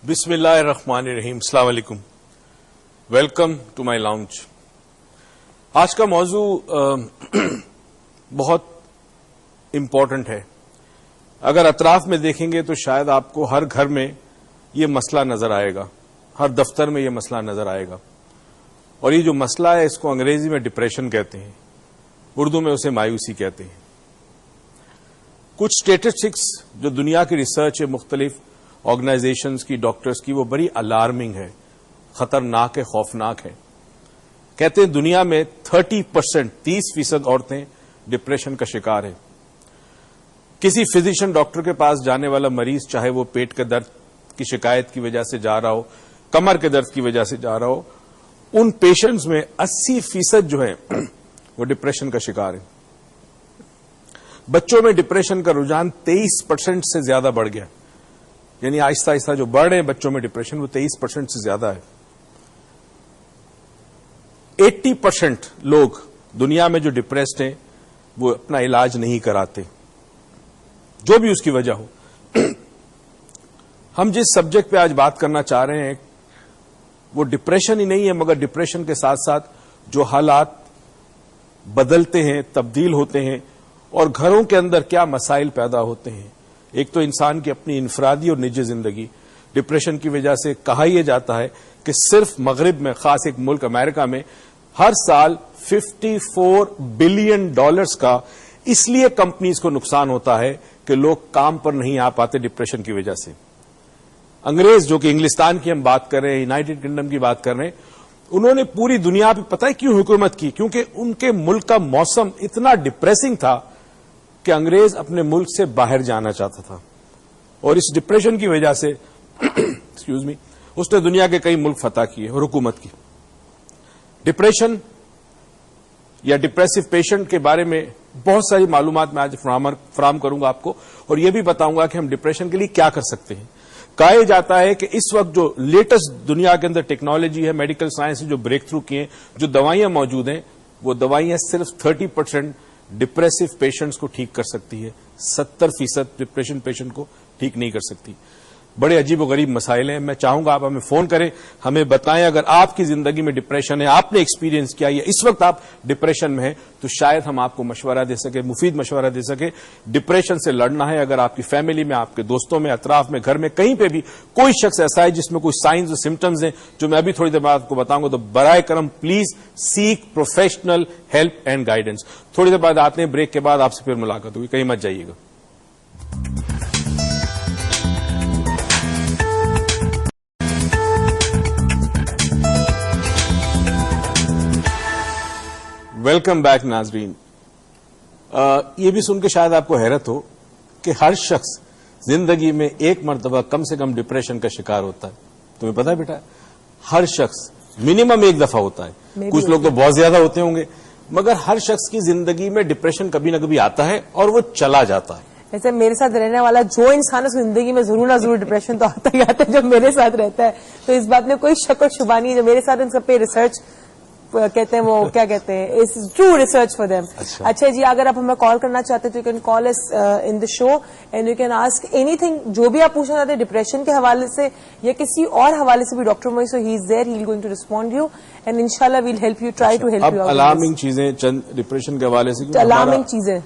बिस्मिल्लाहिर्रहमानिर्रहीम, अस्सलाम वालेकुम, वेलकम टू माय लाउंज। आज का मौजू बहुत इम्पोर्टेंट है। अगर अतराफ में देखेंगे तो शायद आपको हर घर में ये मसला नजर आएगा, हर दफ्तर में ये मसला नजर आएगा। और ये जो मसला है इसको अंग्रेजी में डिप्रेशन कहते हैं, उर्दू में उसे मायूसी कहते हैं। कुछ स्टेटिस्टिक्स जो दुनिया की रिसर्च है मुख्तलिफ ऑर्गेनाइजेशंस की, डॉक्टर्स की, वो बड़ी अलार्मिंग है, खतरनाक है, खौफनाक है। कहते हैं दुनिया में 30% औरतें डिप्रेशन का शिकार है। किसी फिजिशियन डॉक्टर के पास जाने वाला मरीज, चाहे वो पेट के दर्द की शिकायत की वजह से जा रहा हो, कमर के दर्द की वजह से जा रहा हो, उन पेशेंट्स में 80% जो है वो डिप्रेशन का शिकार है। बच्चों में डिप्रेशन का रुझान 23% से ज्यादा बढ़ गया, यानी आहिस्ता आहिस्ता जो बढ़ रहे हैं बच्चों में डिप्रेशन वो 23% से ज्यादा है। 80% लोग दुनिया में जो डिप्रेस्ड हैं वो अपना इलाज नहीं कराते, जो भी उसकी वजह हो। हम जिस सब्जेक्ट पे आज बात करना चाह रहे हैं वो डिप्रेशन ही नहीं है, मगर डिप्रेशन के साथ साथ जो हालात बदलते हैं, तब्दील होते हैं और घरों के अंदर क्या मसाइल पैदा होते हैं। एक तो इंसान की अपनी इनफरादी और निजी जिंदगी, डिप्रेशन की वजह से कहा यह जाता है कि सिर्फ मगरिब में, खास एक मुल्क अमेरिका में, हर साल $54 बिलियन का इसलिए कंपनीज को नुकसान होता है कि लोग काम पर नहीं आ पाते डिप्रेशन की वजह से। अंग्रेज, जो कि इंग्लिस्तान की हम बात कर रहे हैं, यूनाइटेड किंगडम की बात कर रहे हैं, उन्होंने पूरी दुनिया पे पता है क्यों हुकूमत की? क्योंकि उनके मुल्क का मौसम इतना डिप्रेसिंग था कि अंग्रेज अपने मुल्क से बाहर जाना चाहता था। और इस डिप्रेशन की वजह से एक्सक्यूज मी, उसने दुनिया के कई मुल्क फतह किए और हुकूमत की। डिप्रेशन या डिप्रेसिव पेशेंट के बारे में बहुत सारी मालूमात मैं आज फराहम करूंगा आपको, और यह भी बताऊंगा कि हम डिप्रेशन के लिए क्या कर सकते हैं। कहा जाता है कि इस वक्त जो लेटेस्ट दुनिया के अंदर टेक्नोलॉजी है, मेडिकल साइंस जो ब्रेक थ्रू किए, जो दवाइयां मौजूद हैं, वो दवाइयां सिर्फ 30% डिप्रेसिव पेशेंट्स को ठीक कर सकती है, 70% डिप्रेशन पेशेंट को ठीक नहीं कर सकती। बड़े अजीब व गरीब मसाइल हैं। मैं चाहूंगा आप हमें फोन करें, हमें बताएं अगर आपकी जिंदगी में डिप्रेशन है, आपने एक्सपीरियंस किया या इस वक्त आप डिप्रेशन में हैं, तो शायद हम आपको मशवरा दे सके, मुफीद मशवरा दे सके। डिप्रेशन से लड़ना है। अगर आपकी फैमिली में, आपके दोस्तों में, अतराफ में, घर में, कहीं पे भी कोई शख्स ऐसा है जिसमें कोई साइंस और सिम्टम्स हैं जो मैं अभी थोड़ी देर बाद आपको बताऊंगा, तो बराए करम please seek professional help and guidance. थोड़ी देर बाद आते हैं, ब्रेक के बाद आपसे फिर मुलाकात होगी, कहीं मत जाइएगा। वेलकम बैक नाजरीन। ये भी सुन के शायद आपको हैरत हो कि हर शख्स जिंदगी में एक मरतबा कम से कम डिप्रेशन का शिकार होता है। तुम्हें पता है बेटा, हर शख्स मिनिमम एक दफा होता है। कुछ लोग तो बहुत ज्यादा होते होंगे, मगर हर शख्स की जिंदगी में डिप्रेशन कभी ना कभी आता है और वो चला जाता है। ऐसे मेरे साथ रहने वाला जो इंसान उसकी जिंदगी में जरूर ना जरूर डिप्रेशन तो आता ही आता है जब मेरे साथ रहता है, तो इस बात में कोई शक और शुबा नहीं है। जो मेरे साथ इन सब पे रिसर्च कहते हैं, वो क्या कहते हैं, it's true research for them. अच्छा जी, अगर आप हमें कॉल करना चाहते हैं तो you can call us in the show and you can ask anything, जो भी आप पूछना चाहते हैं डिप्रेशन के हवाले से या किसी और हवाले से भी। डॉक्टर मोइसो he is there, he is going to respond you and इंशाल्लाह will help you, try to help you out. Alarming चीजें चंद डिप्रेशन के हवाले से, अलार्मिंग चीजें,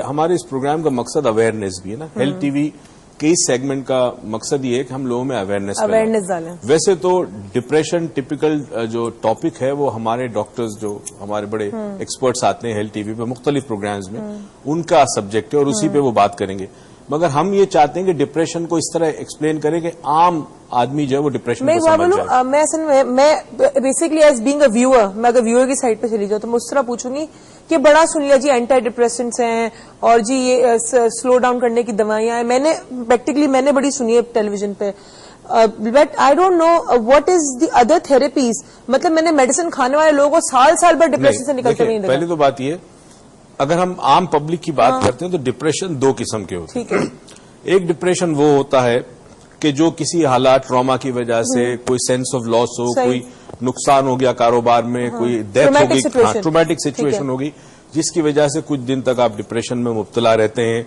हमारे इस प्रोग्राम का मकसद अवेयरनेस भी है ना। हेल्थ टीवी के इस सेगमेंट का मकसद ये है कि हम लोगों में अवेयरनेस डालें। वैसे तो डिप्रेशन टिपिकल जो टॉपिक है वो हमारे डॉक्टर्स, जो हमारे बड़े एक्सपर्ट्स आते हैं हेल्थ टीवी पे मुख्तलिफ प्रोग्राम्स में, उनका सब्जेक्ट है और उसी पे वो बात करेंगे। मगर हम ये चाहते हैं कि डिप्रेशन को इस तरह एक्सप्लेन करें कि आम आदमी जो है वो डिप्रेशन को समझ जाए। मैं असल में basically as being a viewer, मैं अगर व्यूअर की साइड पे चली जाऊँ तो मैं उस तरह पूछूंगी कि बड़ा सुन लिया जी एंटी डिप्रेसेंट्स हैं और जी ये स्लो डाउन करने की दवाइयां हैं, मैंने प्रैक्टिकली मैंने बड़ी सुनी है टेलीविजन पे, but I don't know what is the other therapies. मतलब मैंने मेडिसिन खाने वाले लोगों को साल भर डिप्रेशन से निकलते नहीं देखा। पहली तो बात ये, अगर हम आम पब्लिक की बात करते हैं तो डिप्रेशन दो किस्म के होते हैं। एक डिप्रेशन वो होता है कि जो किसी हालात, ट्रॉमा की वजह से कोई सेंस ऑफ लॉस हो, कोई नुकसान हो गया कारोबार में, कोई डेथ हो गई, ट्रोमैटिक सिचुएशन हो गई, जिसकी वजह से कुछ दिन तक आप डिप्रेशन में मुब्तला रहते हैं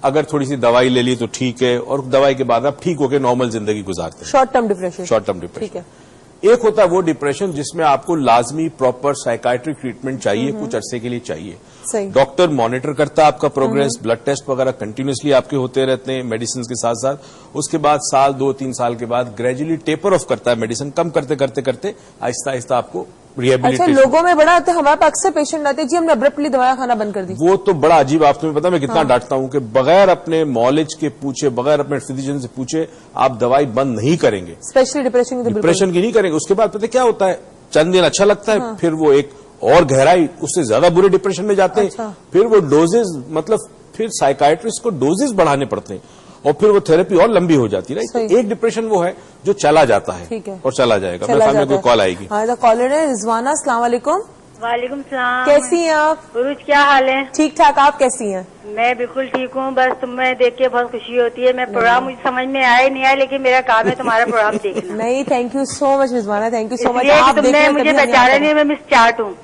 अगर थोड़ी सी दवाई ले ली तो ठीक है, और दवाई के बाद आप ठीक होकर नॉर्मल जिंदगी गुजारते हैं। Short term depression. Short term depression. ठीक है। एक होता है वो डिप्रेशन जिसमें आपको लाजमी प्रॉपर साइकाइट्रिक ट्रीटमेंट चाहिए, कुछ अरसे के लिए चाहिए। सही। डॉक्टर मॉनिटर करता है आपका प्रोग्रेस, ब्लड टेस्ट वगैरह कंटिन्यूसली आपके होते रहते हैं मेडिसिन के साथ साथ। उसके बाद साल 2-3 साल के बाद ग्रेजुअली टेपर ऑफ करता है मेडिसिन, कम करते करते करते आहिस्ता आहिस्ता आपको अच्छा, रिहेबिलिटेशन। लोगों में बड़ा आता है, हमारे पास अक्सर पेशेंट आते हैं जी हमने अब्रप्टली दवाएं खाना बंद कर दी। वो तो बड़ा अजीब, आप तुम्हें पता मैं कितना डांटता हूं कि बगैर अपने नॉलेज के पूछे, बगैर अपने फिजिशियन से पूछे आप दवाई बंद नहीं करेंगे। स्पेशली डिप्रेशन की तो बिल्कुल डिप्रेशन की नहीं करेंगे। उसके बाद पता क्या होता है, चंद दिन अच्छा लगता है, फिर वो एक और गहराई, उससे ज्यादा बुरे डिप्रेशन में जाते हैं। अच्छा। फिर वो डोजेज, मतलब फिर साइकाइट्रिस्ट को डोजेज बढ़ाने पड़ते हैं, और फिर वो थेरेपी और लंबी हो जाती है। सही। तो एक डिप्रेशन वो है जो चला जाता है, ठीक है, और चला जाएगा। चला मेरे सामने जाता कोई है। कॉल आएगी। हाँ, कॉलर है रिजवाना। अस्सलाम वालेकुम। वालेकुम सलाम। कैसी हैं आप? उरुज, क्या हाल है? ठीक ठाक, आप कैसी हैं? मैं बिल्कुल ठीक हूँ, बस तुम्हें देख के बहुत खुशी होती है। मैं प्रोग्राम मुझे समझ में आया नहीं आया, लेकिन मेरा काम है तुम्हारा प्रोग्राम देखना। नहीं, thank you so much Rizwana, thank you so much. इसलिए कि तुमने मुझे पहचाना नहीं, मैं मिस चाट हूँ।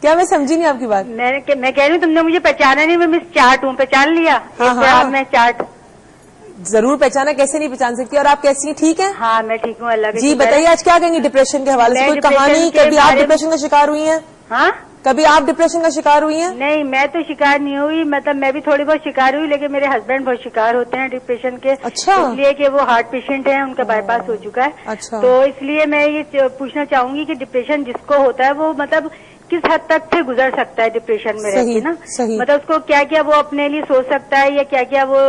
क्या? मैं समझी नहीं आपकी बात। मैं कह रही हूँ तुमने मुझे पहचाना नहीं, मैं मिस चाट हूँ। पहचान लिया? हाँ। प्रोग्राम में चाट जरूर पहचाना, कैसे नहीं पहचान सकती। और आप कैसी हैं? ठीक है हाँ, मैं ठीक हूँ, अल्लाह के जी। शुक्र है। बताइए आज क्या कहेंगी डिप्रेशन के हवाले से? मैं कोई डिप्रेशन कहानी, के कभी आप बारे में- डिप्रेशन का शिकार हुई हैं? हाँ, कभी आप डिप्रेशन का शिकार हुई हैं? नहीं, मैं तो शिकार नहीं हुई। मतलब मैं भी थोड़ी बहुत शिकार हुई, लेकिन मेरे हस्बैंड बहुत शिकार होते हैं डिप्रेशन के। अच्छा। इसलिए कि वो हार्ट पेशेंट हैं, उनका बाईपास हो चुका है। अच्छा। तो इसलिए मैं ये पूछना चाहूंगी कि डिप्रेशन जिसको होता है वो मतलब किस हद तक से गुजर सकता है डिप्रेशन में सही, रहके ना? सही। मतलब उसको क्या क्या वो अपने लिए सोच सकता है, या क्या क्या वो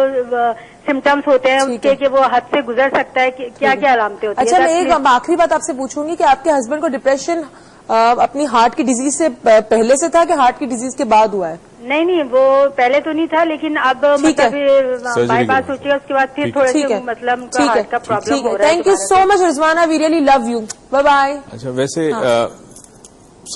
सिम्टम्स होते हैं ठीक उसके है। कि वो हद से गुजर सकता है, क्या क्या अलामतें होती अच्छा, है? मैं एक आखिरी बात आपसे पूछूंगी कि आपके हस्बैंड को डिप्रेशन अपनी हार्ट की डिजीज से पहले से था कि हार्ट की डिजीज के बाद हुआ है? नहीं, वो पहले तो नहीं था, लेकिन अब ठीक है। मतलब बाईपास हो चुका, उसके बाद फिर थोड़े ठीक से है, मतलब उनका ठीक है, हार्ट का प्रॉब्लम ठीक हो है। रहा है। Thank you so much Rizwana, we really love you, bye bye. अच्छा, वैसे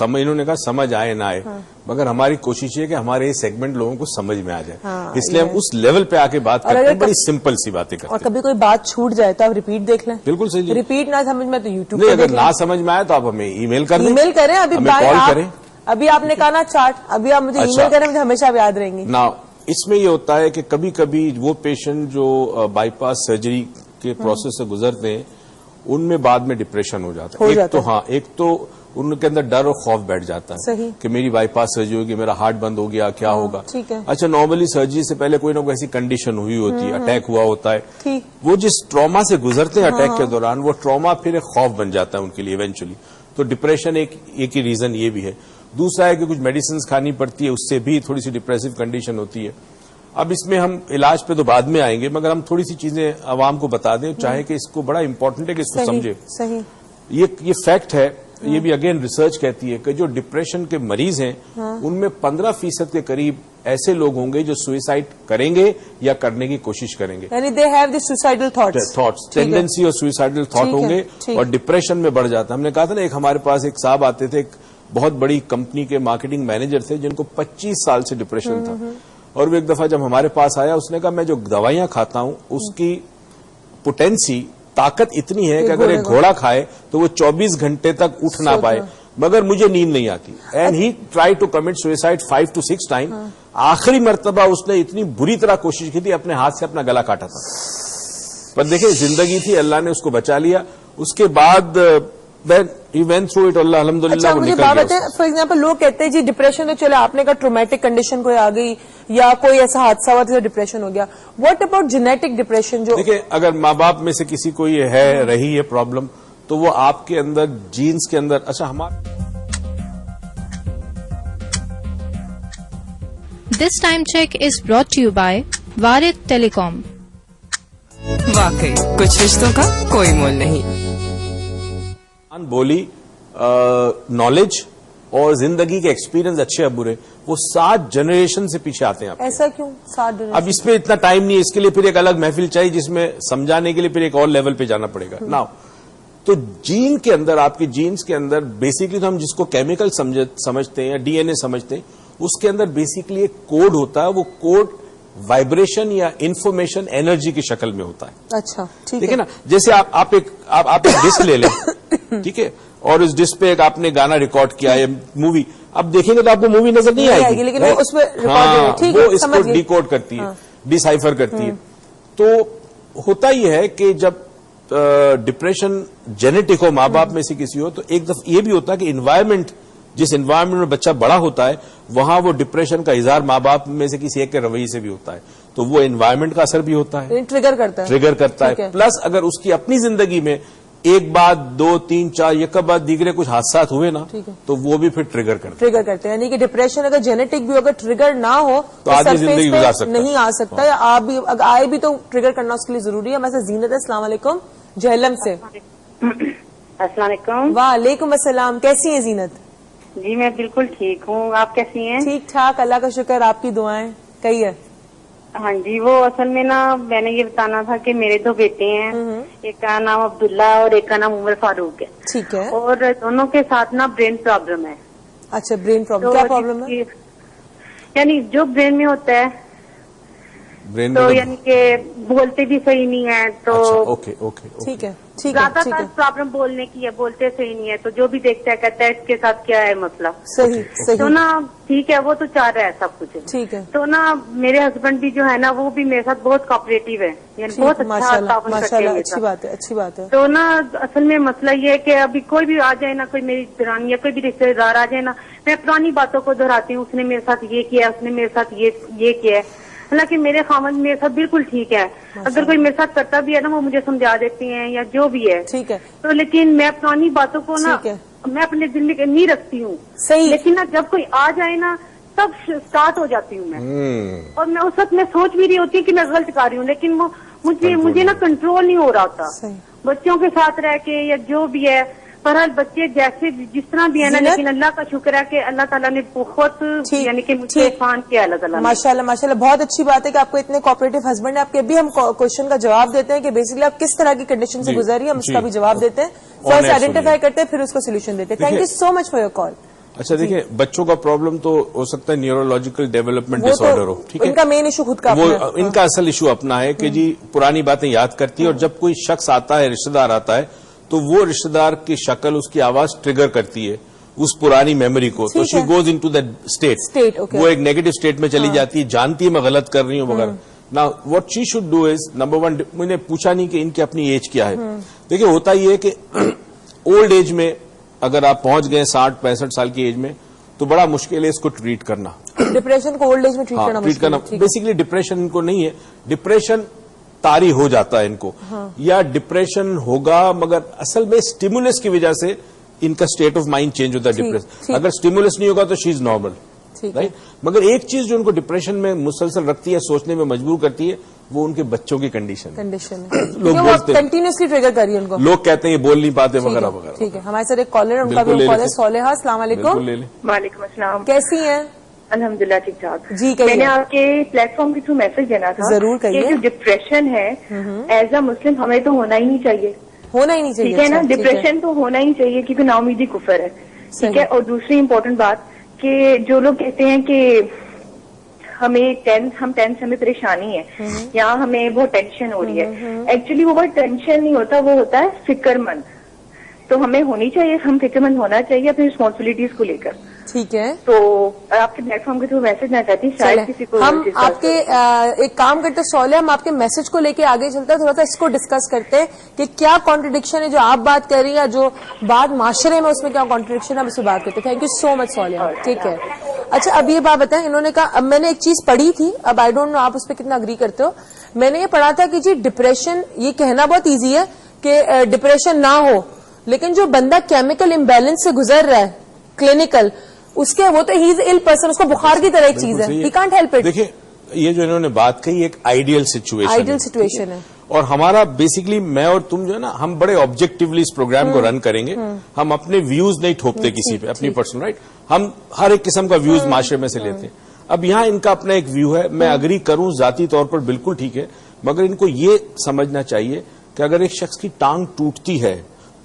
इन्होंने कहा समझ आए ना आए, मगर हमारी कोशिश है कि हमारे ये सेगमेंट लोगों को समझ में आ जाए। हाँ, इसलिए हम उस लेवल पे आके बात और करते अगर हैं, बड़ी सिंपल सी बातें करते और हैं। कभी कोई बात छूट जाए तो आप रिपीट देख लें। बिल्कुल सही है। रिपीट ना समझ में तो यूट्यूब नहीं, अगर ना समझ में आए तो आप हमें ईमेल कर दें, ईमेल करें। अभी हमें बाय कॉल आप, करें। अभी आपने कहा ना चार्ट, अभी आप मुझे अच्छा। ईमेल करें, मुझे हमेशा आप याद रहेंगी। ना इसमें ये होता है कि कभी कभी वो पेशेंट जो बाईपास सर्जरी के प्रोसेस से गुजरते हैं, उनमें बाद में डिप्रेशन हो जाता है। एक तो उनके अंदर डर और खौफ बैठ जाता है सही। कि मेरी बाईपास सर्जरी होगी, मेरा हार्ट बंद हो गया, क्या होगा। ठीक है। अच्छा, नॉर्मली सर्जरी से पहले कोई ना कोई ऐसी कंडीशन हुई होती है, अटैक हुआ होता है, ठीक। वो जिस ट्रॉमा से गुजरते हैं अटैक के दौरान, वो ट्रॉमा फिर एक खौफ बन जाता है उनके लिए इवेंचुअली। तो डिप्रेशन एक ही रीजन ये भी है। दूसरा है कि कुछ मेडिसिन खानी पड़ती है, उससे भी थोड़ी सी डिप्रेसिव कंडीशन होती है। अब इसमें हम इलाज पे तो बाद में आएंगे, मगर हम थोड़ी सी चीजें आवाम को बता दें, चाहे कि इसको बड़ा इंपॉर्टेंट है कि इसको समझे। सही। ये फैक्ट है, ये भी अगेन रिसर्च कहती है कि जो डिप्रेशन के मरीज हैं, उनमें 15% के करीब ऐसे लोग होंगे जो सुसाइड करेंगे या करने की कोशिश करेंगे। यानी they have the suicidal thoughts, tendency और सुसाइडल थॉट होंगे, और डिप्रेशन में बढ़ जाता है। हमने कहा था ना, एक हमारे पास एक साहब आते थे, एक बहुत बड़ी कंपनी के मार्केटिंग मैनेजर थे, जिनको 25 साल से डिप्रेशन था। और वो एक दफा जब हमारे पास आया, उसने कहा मैं जो दवाइयां खाता हूं उसकी पोटेंसी, ताकत इतनी है कि अगर एक घोड़ा खाए तो वो 24 घंटे तक उठ ना पाए, मगर मुझे नींद नहीं आती। And he try to commit suicide 5 to 6 time. आखिरी मर्तबा उसने इतनी बुरी तरह कोशिश की थी, अपने हाथ से अपना गला काटा था। पर देखिए, जिंदगी थी, अल्लाह ने उसको बचा लिया। उसके बाद he went through it, अल्लाह अल्हम्दुलिल्लाह अच्छा, वो मुझे निकल बात गया बताएं, फॉर एग्जाम्पल लोग कहते हैं जी डिप्रेशन तो चले, आपने कहा ट्रोमेटिक कंडीशन कोई आ गई या कोई ऐसा हादसा हुआ तो डिप्रेशन हो गया। What about genetic depression? जो देखिए, अगर माँ बाप में से किसी को ये है, रही है प्रॉब्लम, तो वो आपके अंदर जीन्स के अंदर। अच्छा, हमारा this time check is brought to you by Warid telecom. वाकई कुछ रिश्तों का कोई मोल नहीं। बोली, नॉलेज और जिंदगी के एक्सपीरियंस अच्छे या बुरे, वो 7 जनरेशन से पीछे आते हैं आप। ऐसा क्यों? 7 दिन। अब इसमें इतना टाइम नहीं है, इसके लिए फिर एक अलग महफिल चाहिए, जिसमें समझाने के लिए फिर एक और लेवल पे जाना पड़ेगा। नाउ, तो जीन के अंदर, आपकी जीन्स के अंदर बेसिकली तो हम जिसको केमिकल समझते हैं या डीएनए समझते हैं, उसके अंदर बेसिकली एक कोड होता है। वो कोड वाइब्रेशन या इंफॉर्मेशन एनर्जी की शक्ल में होता है। अच्छा, ठीक है। देखिए ना, जैसे आप एक डिस्क ले लें, ठीक है, और इस डिस्क पे एक आपने गाना रिकॉर्ड किया है, मूवी, अब देखेंगे तो आपको मूवी नजर नहीं आएगी, लेकिन वो उसमें हाँ, ठीक वो है, इसको डिकोड करती है, डिसाइफर करती है। तो होता ही है कि जब डिप्रेशन जेनेटिक हो, माँ बाप में से किसी हो, तो एक दफा ये भी होता है कि इन्वायरमेंट, जिस इन्वायरमेंट में बच्चा बड़ा होता है, वहां वो डिप्रेशन का इजहार माँ बाप में से किसी एक के रवैये से भी होता है। तो वो इन्वायरमेंट का असर भी होता है, ट्रिगर करता है। प्लस अगर उसकी अपनी जिंदगी में एक बात, 2, 3, 4 एक बाद दीगरे कुछ हादसा हुए ना, तो वो भी फिर ट्रिगर करते हैं। यानी कि डिप्रेशन अगर जेनेटिक भी अगर ट्रिगर ना हो तो आदमी जिंदगी गुजार सकता नहीं आ सकता, या आप भी अगर आए भी तो ट्रिगर करना उसके लिए जरूरी है। हमारे जीनत है, अस्सलाम वालेकुम, जहलम से। अस्सलाम वालेकुम। वालेकुम अस्सलाम, कैसी है जीनत? जी मैं बिल्कुल ठीक हूँ, आप कैसी हैं? ठीक ठाक, अल्लाह का शुक्र, आपकी दुआएं। कही है? हाँ जी, वो असल में ना मैंने ये बताना था कि मेरे 2 बेटे हैं, एक का नाम अब्दुल्ला और एक का नाम उमर फारूक है। ठीक है। और दोनों के साथ ना ब्रेन प्रॉब्लम है। अच्छा, ब्रेन प्रॉब्लम, क्या प्रॉब्लम है? यानी जो ब्रेन में होता है, ब्रेन तो यानी कि बोलते भी सही नहीं है, तो ओके, ठीक है। ज्यादातर प्रॉब्लम बोलने की है, बोलते सही नहीं है, तो जो भी देखता है कहता है इसके साथ क्या है मसला। सही तो ना ठीक है, वो तो चाह रहा है सब कुछ, ठीक है। तो ना मेरे हस्बैंड भी जो है ना, वो भी मेरे साथ बहुत कोऑपरेटिव है, यानी बहुत अच्छा ताउन करते हैं। अच्छी बात है। तो ना असल में मसला ये है कि अभी कोई भी आ जाए ना, कोई मेरी दरानी या कोई भी रिश्तेदार आ जाए ना, मैं पुरानी बातों को दोहराती हूँ, उसने मेरे साथ ये किया, उसने मेरे साथ ये किया है। हालांकि मेरे खामद मेरे साथ बिल्कुल ठीक है, अगर कोई मेरे साथ करता भी है ना, वो मुझे समझा देती हैं या जो भी है, ठीक है। तो लेकिन मैं पुरानी बातों को ना मैं अपने दिल में नहीं रखती हूँ, सही। लेकिन ना जब कोई आ जाए ना, तब स्टार्ट हो जाती हूँ मैं। और मैं उस वक्त मैं सोच भी रही होती हूँ कि मैं गलत कर रही हूँ, लेकिन वो मुझे ना कंट्रोल नहीं हो रहा था बच्चों के साथ रह के या जो भी है। बहरहाल बच्चे जैसे जिस तरह भी है ना, लेकिन अल्लाह का शुक्र है कि अल्लाह ताला ने बहुत यानी कि मुझे एहसान किया अल्लाह ताला ने। माशाल्लाह, बहुत अच्छी बात है कि आपको इतने कोऑपरेटिव हस्बैंड है। आपके अभी हम क्वेश्चन का जवाब देते हैं कि बेसिकली आप किस तरह की कंडीशन से गुजरी, हम उसका भी जवाब देते हैं, फर्स्ट आइडेंटिफाई करते हैं, फिर उसको सोल्यूशन देते हैं। Thank you so much for your call. अच्छा, देखिए, बच्चों का प्रॉब्लम तो हो सकता है न्यूरोलॉजिकल डेवलपमेंट डिसऑर्डर हो, ठीक है, इनका मेन इशू खुद का, वो इनका असल इशू अपना है कि जी पुरानी बातें याद करती है, और जब कोई शख्स आता है, रिश्तेदार आता है, तो वो रिश्तेदार की शक्ल, उसकी आवाज ट्रिगर करती है उस पुरानी मेमोरी को, तो she goes into that state, वो एक नेगेटिव स्टेट में चली जाती है, जानती है मैं गलत कर रही हूँ वगैरह। Now what she should do is, number 1, मैंने पूछा नहीं कि इनकी अपनी एज क्या है। देखिए, होता ही है कि ओल्ड एज में अगर आप पहुंच गए 60-65 साल की एज में, तो बड़ा मुश्किल है इसको ट्रीट करना, डिप्रेशन को ओल्ड एज में ट्रीट करना। बेसिकली डिप्रेशन इनको नहीं है, डिप्रेशन तारी हो जाता है इनको, या डिप्रेशन होगा, मगर असल में स्टिमुलस की वजह से इनका स्टेट ऑफ माइंड चेंज होता है डिप्रेशन। अगर स्टिमुलस नहीं होगा तो शी इज नॉर्मल, राइट। मगर एक चीज जो उनको डिप्रेशन में मुसलसल रखती है, सोचने में मजबूर करती है, वो उनके बच्चों की कंडीशन है। लोग बोलते हैं, कंटिन्यूसली ट्रिगर कर रही है उनको, लोग कहते हैं ये बोल नहीं पाते वगैरह वगैरह। ठीक है, हमारे साथ एक कॉलर है, उनका भी कॉलर सोलेहा। अस्सलाम वालेकुम। वालेकुम अस्सलाम, कैसी हैं? अल्हम्दुलिल्लाह ठीक ठाक जी। मैंने आपके प्लेटफॉर्म के थ्रू मैसेज देना था, जरूर कहिए। जो डिप्रेशन है एज अ मुस्लिम हमें तो होना ही नहीं चाहिए, ठीक है ना, डिप्रेशन तो होना ही चाहिए, क्योंकि नाउमीदी कुफर है, ठीक है। और दूसरी इम्पोर्टेंट बात कि जो लोग कहते हैं कि हमें टेंस हमें परेशानी है या हमें बहुत टेंशन हो रही है, एक्चुअली वो बहुत टेंशन नहीं होता, वो होता है फिक्रमंद। तो हमें होनी चाहिए, हम फिक्रमंद होना चाहिए अपनी रिस्पॉन्सिबिलिटीज को लेकर, ठीक है। तो आपके प्लेटफॉर्म के थ्रू मैसेज ना चाहती, शायद किसी को हम आपके एक काम करते सोले, हम आपके मैसेज को लेके आगे चलते हैं, थोड़ा सा इसको डिस्कस करते हैं कि क्या कॉन्ट्रडिक्शन है जो आप बात कर रही है, जो बात माशरे में उसमें क्या कॉन्ट्रडिक्शन है, हम इससे बात करते हैं। थैंक यू सो मच सोले, ठीक है। अच्छा, अब ये बात बताएं, इन्होंने कहा, अब मैंने एक चीज पढ़ी थी, अब आई डोंट नो आप उस पर कितना अग्री करते हो। मैंने ये पढ़ा था कि जी डिप्रेशन, ये कहना बहुत ईजी है कि डिप्रेशन ना हो, लेकिन जो बंदा केमिकल इम्बैलेंस से गुजर रहा है क्लिनिकल, उसके वो तो ही इज इल पर्सन, उसको बुखार की तरह एक चीज है, ही कांट हेल्प इट। देखिए, ये जो इन्होंने बात कही एक आइडियल सिचुएशन है, और हमारा बेसिकली मैं और तुम जो है ना, हम बड़े ऑब्जेक्टिवली इस प्रोग्राम को रन करेंगे, हम अपने व्यूज नहीं थोपते किसी पे, अपनी पर्सनल, राइट, हम हर एक किस्म का व्यूज माशरे में से लेते हैं। अब यहाँ इनका अपना एक व्यू है, मैं अग्री करूं जाती तौर पर बिल्कुल ठीक है, मगर इनको ये समझना चाहिए कि अगर एक शख्स की टांग टूटती है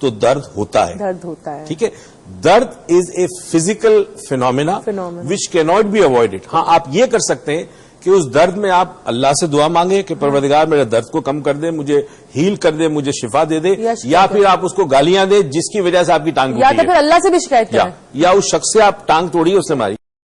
तो दर्द होता है। दर्द होता है, ठीक है। दर्द is a physical phenomena which can not be avoided. हाँ, आप ये कर सकते हैं कि उस दर्द में आप अल्लाह से दुआ मांगे कि परवरदिगार मेरे दर्द को कम कर दे, मुझे हील कर दे, मुझे शिफा दे दे, या फिर आप उसको गालियां दे जिसकी वजह से आपकी टांग टूटी है, या तो फिर अल्लाह से भी शिकायत करें, या उस शख्स से आप टांग तोड़िए, उससे मारी।